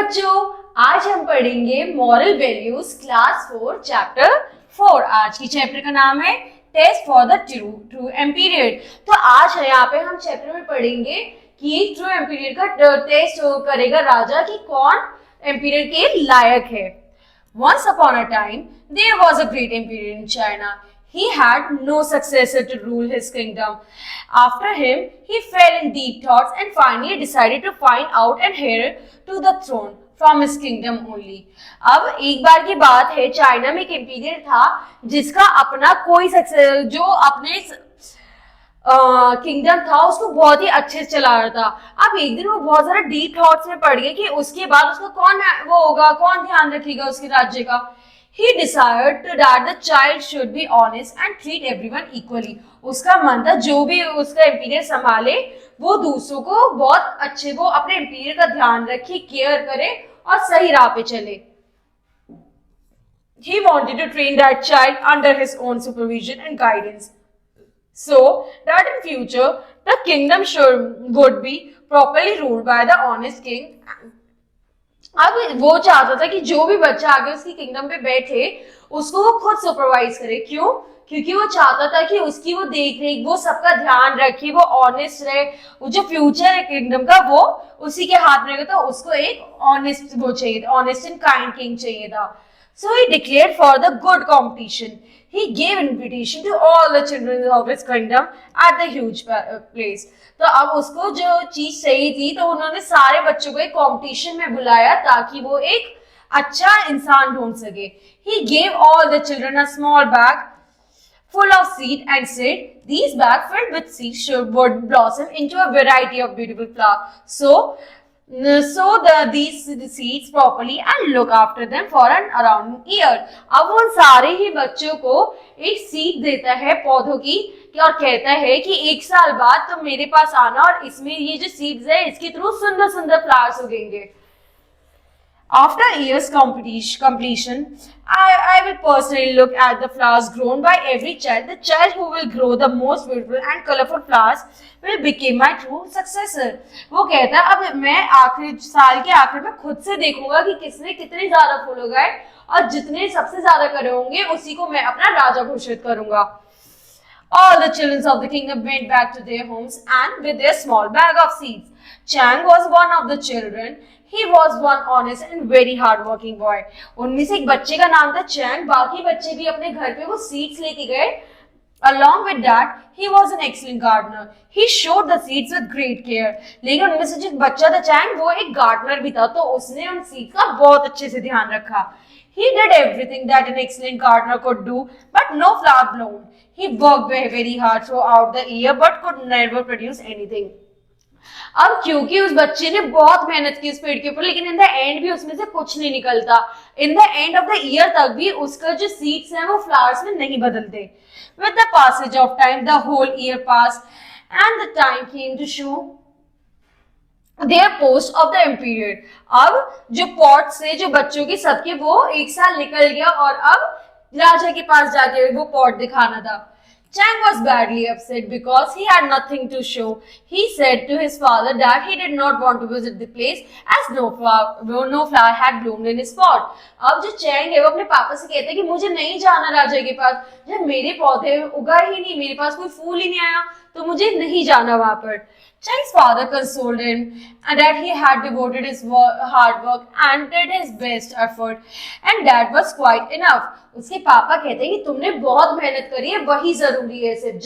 बच्चों, आज हम पढ़ेंगे मॉरल वैल्यूज क्लास 4 चैप्टर 4। आज की चैप्टर का नाम है टेस्ट फॉर द ट्रू एम्पीरियड। तो आज यहाँ पे हम चैप्टर में पढ़ेंगे कि ट्रू एम्पीरियड का टेस्ट करेगा राजा कि कौन एम्पीरियड के लायक है। Once upon a time, there was a great emperor in China. He had no successor to rule his kingdom. After him, he fell in deep thoughts and finally decided to find out an heir to the throne from his kingdom only. अब एक बार की बात है, China में एक एम्पीरियर था जिसका अपना कोई सक्सेसर जो अपने किंगडम था उसको बहुत ही अच्छे से चला रहा था। अब एक दिन वो बहुत सारा डीप थॉट्स में पड़ गया कि उसके बाद उसका कौन वो होगा, कौन ध्यान रखेगा उसके राज्य का। He decided that the child should be honest and treat everyone equally. उसका मन था जो भी उसका एम्पीरियर संभाले वो दूसरों को बहुत अच्छे, वो अपने एम्पीरियर का ध्यान रखे, केयर करे और सही राह पे चले। He wanted to train that child under his own supervision and guidance, so that in future the kingdom would be properly ruled by the honest king. अब वो चाहता था कि जो भी बच्चा आगे उसकी किंगडम पे बैठे उसको वो खुद सुपरवाइज करे। क्यों? क्योंकि वो चाहता था कि उसकी वो देख रेख, वो सबका ध्यान रखे, वो ऑनेस्ट रहे, वो जो फ्यूचर है किंगडम का वो उसी के हाथ में रहेगा। तो उसको एक ऑनेस्ट वो चाहिए था, ऑनेस्ट एंड काइंड किंग चाहिए था। So he declared for the good competition. He gave invitation to all the children of his kingdom at the huge place. तो अब उसको जो चीज चाहिए थी तो उन्होंने सारे बच्चों को एक कंपटीशन में बुलाया ताकि वो एक अच्छा इंसान ढूंढ सके। He gave all the children a small bag full of seed and said, "These bags filled with seeds would blossom into a variety of beautiful flowers. So these seeds properly and look after them for an around year." अब उन सारे ही बच्चों को एक seed देता है पौधों की और कहता है कि एक साल बाद तुम मेरे पास आना और इसमें ये जो सीड्स है इसके थ्रू सुंदर सुंदर flowers उगेंगे। After a year's completion, I will personally look at the flowers grown by every child. The child who will grow the most beautiful and colorful flowers will become my true successor. वो कहता है अब मैं आखिरी साल के आखिर में खुद से देखूंगा कि किसने कितने ज्यादा फूल उगाए और जितने सबसे ज्यादा करे होंगे उसी को मैं अपना राजा घोषित करूंगा। All the children of the kingdom went back to their homes and with their small bag of seeds. Chang was one of the children. He was one honest and very hard-working boy. उनमें से एक बच्चे का नाम था Chang, बाकी बच्चे भी अपने घर पे वो seeds लेके गए। Along with that, he was an excellent gardener. He showed the seeds with great care. लेकिन उनमें से जो बच्चा था चैंग वो एक गार्डनर भी था, तो उसने उन seeds का बहुत अच्छे से ध्यान रखा। He did everything that an excellent gardener could do, but no flower bloomed. He worked very hard throughout the year, but could never produce anything. अब क्योंकि उस बच्चे ने बहुत मेहनत की उस पेड़ के ऊपर, लेकिन इन द एंड भी उसमें से कुछ नहीं निकलता। In the end of the year तक भी उसका जो सीड्स हैं वो फ्लावर्स में नहीं बदलते। With the passage of time, the whole year passed, and the time came to show their post of the emperor. अब जो पॉट से जो बच्चों के सबके वो एक साल निकल गया और अब राजा के पास जाके वो पॉट दिखाना था। Chang was badly upset because he had nothing to show. He said to his father that he did not want to visit the place as no flower had bloomed in his pot. अब जो Chang है वो अपने पापा से कहता है कि मुझे नहीं जाना राजा के पास, जब मेरे पौधे उगा ही नहीं, मेरे पास कोई फूल ही नहीं आया, तो मुझे नहीं जाना वहां पर। Chang's father consoled him and that he had devoted his hard work and did his best effort, and that was quite enough. उसके पापा कहते हैं कि तुमने बहुत मेहनत करी है, वही जरूरी है, सिर्फ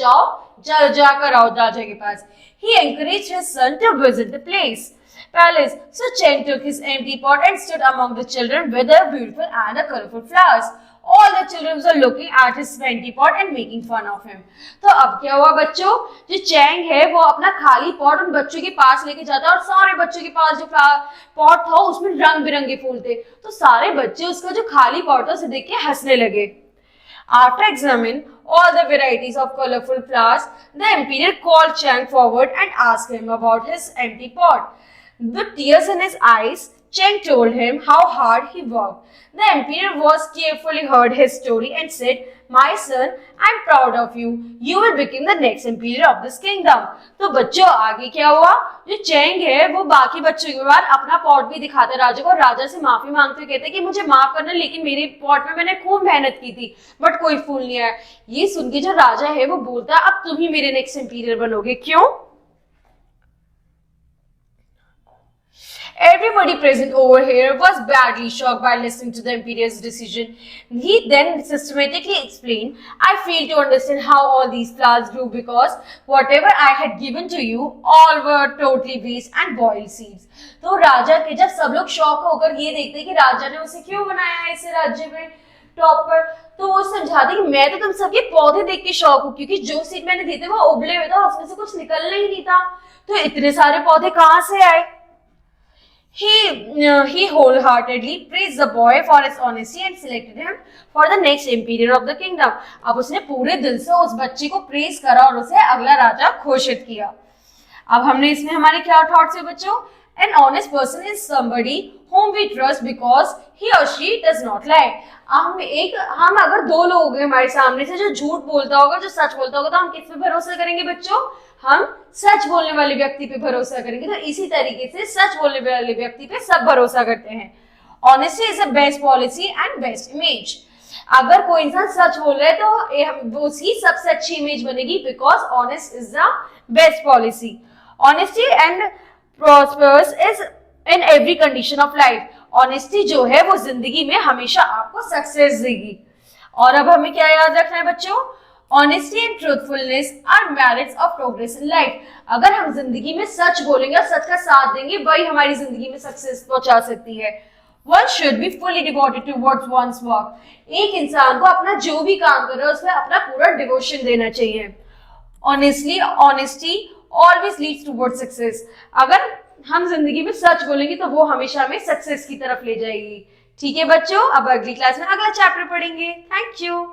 जाकर आओ राजा के पास। He encouraged his son to visit the palace. So Chang took his empty pot and stood among the children with the beautiful and the colorful flowers. All the children were looking at his empty pot and making fun of him. तो अब क्या हुआ बच्चों, जो Chang है वो अपना खाली पॉट उन बच्चों के पास लेके जाता है और सारे बच्चों के पास जो पॉट था उसमें रंग बिरंगे फूल थे, तो सारे बच्चे उसका जो खाली पॉट था उसे देख के हंसने लगे। After examining all the varieties of colorful flowers, the emperor called Chang forward and asked him about his empty pot. With tears in his eyes, Cheng told him how hard he worked. The emperor was carefully heard his story and said, "My son, I'm proud of you. You will become the next emperor of this kingdom." तो बच्चों आगे क्या हुआ? जो Cheng है वो बाकी बच्चों के बाद अपना पॉट भी दिखाता है राजा को, और राजा से माफी मांगते हुए कहते हैं कि मुझे माफ करना, लेकिन मेरे पॉट में मैंने खूब मेहनत की थी बट कोई फूल नहीं आया। ये सुन के जो राजा है वो बोलता है अब तुम ही मेरे नेक्स्ट एम्पीरियर बनोगे। क्यों? Everybody present over here was badly shocked by listening to the emperor's decision. He then systematically explained, "I fail to understand how all these flowers grew because whatever I had given to you, all were totally waste and boiled seeds." तो राजा के जब सब लोग shock होकर ये देखते कि राजा ने उसे क्यों बनाया है ऐसे राज्य में टॉप पर, तो वो समझाते कि मैं तो तुम सबके पौधे देख के शॉक हूँ, क्योंकि जो सीड मैंने दिए थे वो उबले हुए था, उसमें से कुछ निकलना ही नहीं था, तो इतने सारे पौधे कहाँ से आए? He wholeheartedly praised the boy for his honesty and selected him for the next emperor of the kingdom. अब उसने पूरे दिल से उस बच्चे को प्रेज करा और उसे अगला राजा घोषित किया। अब हमने इसमें हमारे क्या थॉट्स है बच्चों? An honest person is somebody whom we trust because he or she does not lie. हम अगर दो लोग हैं हमारे सामने से जो झूठ बोलता होगा, जो सच बोलता होगा, तो हम किस पे भरोसा करेंगे बच्चों? हम सच बोलने वाले व्यक्ति पे भरोसा करेंगे। तो इसी तरीके से सच बोलने वाले व्यक्ति पे सब भरोसा करते हैं। Honesty is the best policy and best image. अगर कोई इंसान सच बोल रहा है तो उसकी सबसे अच्छी इमेज बनेगी, because honest is the best policy. Honesty and prosperous is in every condition of life. Honesty जो है वो जिंदगी में हमेशा आपको सक्सेस देगी। और अब हमें क्या याद रखना है बच्चों? Honesty and truthfulness are merits of progress in life. अगर हम जिंदगी में सच बोलेंगे और सच का साथ देंगे, वही हमारी जिंदगी में सक्सेस पहुंचा सकती है। One should be fully devoted towards one's work. एक इंसान को अपना जो भी काम कर रहा है उसमें अपना पूरा डिवोशन देना चाहिए। Honestly, honesty always leads towards success. अगर हम जिंदगी में सच बोलेंगे तो वो हमेशा हमें सक्सेस की तरफ ले जाएगी। ठीक है बच्चों, अब अगली क्लास में अगला चैप्टर पढ़ेंगे। Thank you.